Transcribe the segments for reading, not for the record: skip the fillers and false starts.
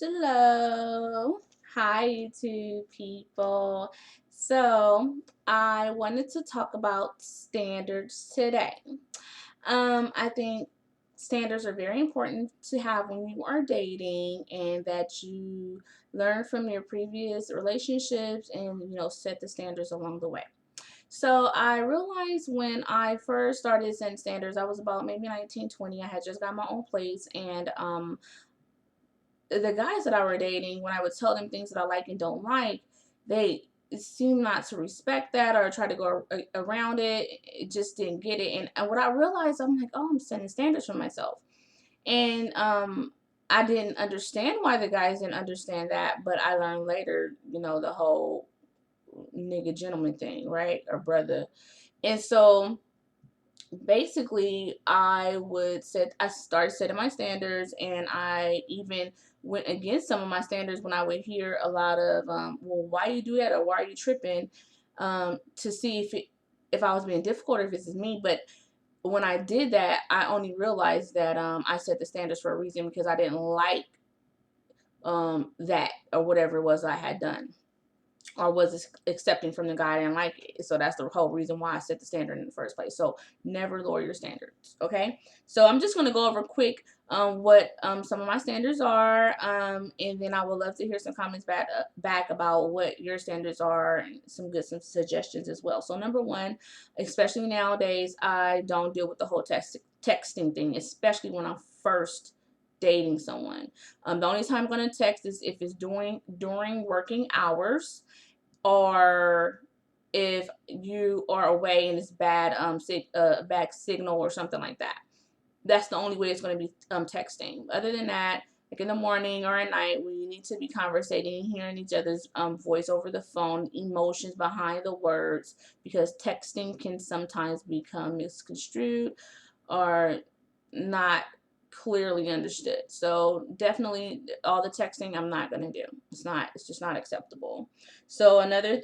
Hello. Hi, YouTube people. So, I wanted to talk about standards today. I think standards are very important to have when you are dating and that you learn from your previous relationships and, set the standards along the way. So I realized when I first started setting standards, I was about maybe 19, 20. I had just got my own place, and the guys that I were dating, when I would tell them things that I like and don't like, they seem not to respect that or try to go around it. It just didn't get it. And what I realized, I'm like, oh, I'm setting standards for myself. And I didn't understand why the guys didn't understand that, but I learned later, the whole nigga gentleman thing, right? Or brother. And so basically I started setting my standards, and I even went against some of my standards when I would hear a lot of well, why you do that, or why are you tripping, to see if I was being difficult, or if this is me. But when I did that, I only realized that I set the standards for a reason, because I didn't like that, or whatever it was I had done or was accepting from the guy I didn't like it. So that's the whole reason why I set the standard in the first place. So never lower your standards, okay? So I'm just going to go over quick what some of my standards are, and then I would love to hear some comments back about what your standards are, and some suggestions as well. So number one, especially nowadays, I don't deal with the whole texting thing, especially when I'm first dating someone. The only time I'm going to text is if it's during working hours, or if you are away and it's bad bad signal or something like that. That's the only way it's going to be texting. Other than that, like in the morning or at night, we need to be conversating, hearing each other's voice over the phone, emotions behind the words, because texting can sometimes become misconstrued or not clearly understood. So definitely all the texting I'm not gonna do. It's just not acceptable. So another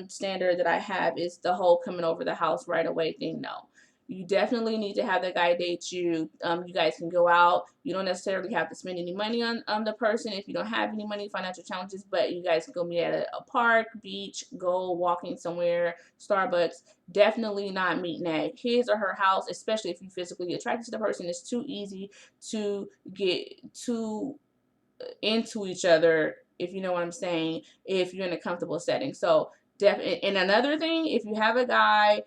standard that I have is the whole coming over the house right away thing. No. You definitely need to have that guy date you. You guys can go out. You don't necessarily have to spend any money on the person if you don't have any money, financial challenges, but you guys can go meet at a park, beach, go walking somewhere, Starbucks. Definitely not meeting at his or her house, especially if you physically attracted to the person. It's too easy to get too into each other, if you know what I'm saying, if you're in a comfortable setting. So and another thing, if you have a guy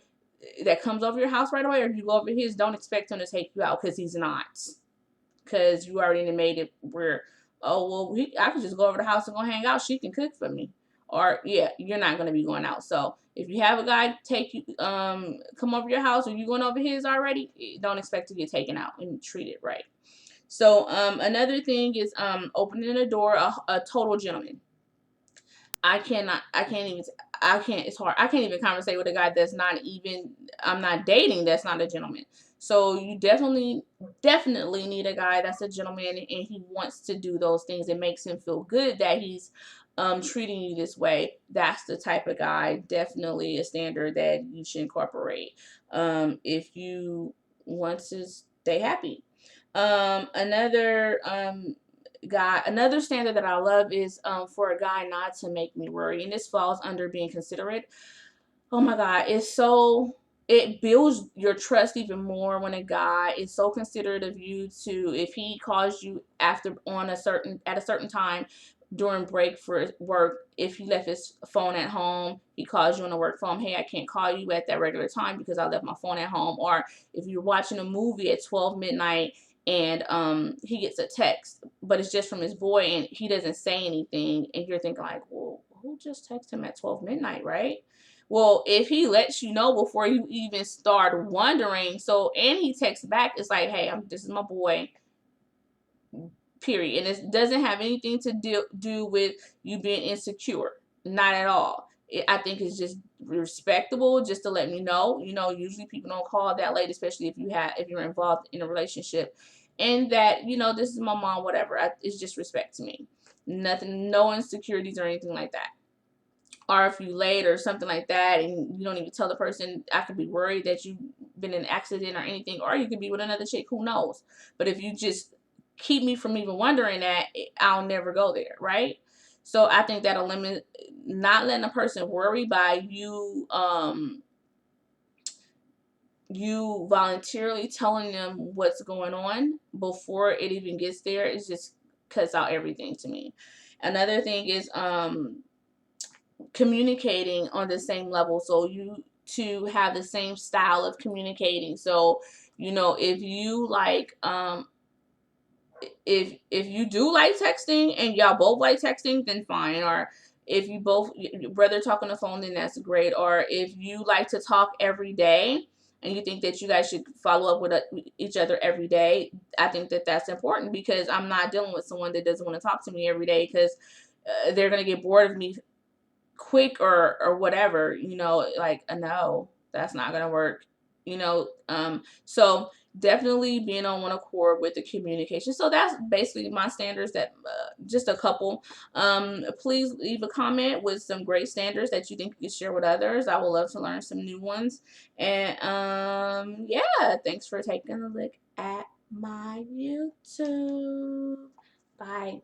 that comes over your house right away, or if you go over his, don't expect him to take you out, because he's not. Because you already made it where, oh, well, I can just go over the house and go hang out. She can cook for me. Or, yeah, you're not going to be going out. So if you have a guy take you, come over your house, or you going over his already, don't expect to get taken out, and treat it right. So another thing is opening the door, a total gentleman. It's hard. I can't even conversate with a guy that's not even, I'm not dating, that's not a gentleman. So you definitely need a guy that's a gentleman, and he wants to do those things. It makes him feel good that he's treating you this way. That's the type of guy, definitely a standard that you should incorporate if you want to stay happy. Another standard that I love is for a guy not to make me worry, and this falls under being considerate. Oh my God, it builds your trust even more when a guy is so considerate of you. To if he calls you at a certain time during break for work, if he left his phone at home, he calls you on the work phone. Hey, I can't call you at that regular time because I left my phone at home. Or if you're watching a movie at 12 midnight, and he gets a text, but it's just from his boy, and he doesn't say anything, and you're thinking like, well, who just texted him at 12 midnight, right? Well, if he lets you know before you even start wondering, so, and he texts back, it's like, hey, this is my boy, period. And it doesn't have anything to do with you being insecure, not at all. I think it's just respectable just to let me know. Usually people don't call that late, especially if you're involved in a relationship, and that this is my mom, whatever. It's just respect to me. Nothing, no insecurities or anything like that. Or if you late or something like that, and you don't even tell the person, I could be worried that you've been in an accident or anything, or you could be with another chick, who knows. But if you just keep me from even wondering that, I'll never go there, right? So I think that'll limit, not letting a person worry by you, you voluntarily telling them what's going on before it even gets there, is just cuts out everything to me. Another thing is communicating on the same level, so you to have the same style of communicating. So if you like, if you do like texting and y'all both like texting, then fine. Or if you both rather talk on the phone, then that's great. Or if you like to talk every day and you think that you guys should follow up with each other every day, I think that that's important, because I'm not dealing with someone that doesn't want to talk to me every day, because they're gonna get bored of me quick, or whatever, like, no, that's not gonna work. So definitely being on one accord with the communication. So that's basically my standards, that just a couple. Please leave a comment with some great standards that you think you can share with others. I would love to learn some new ones. And yeah, thanks for taking a look at my YouTube. Bye.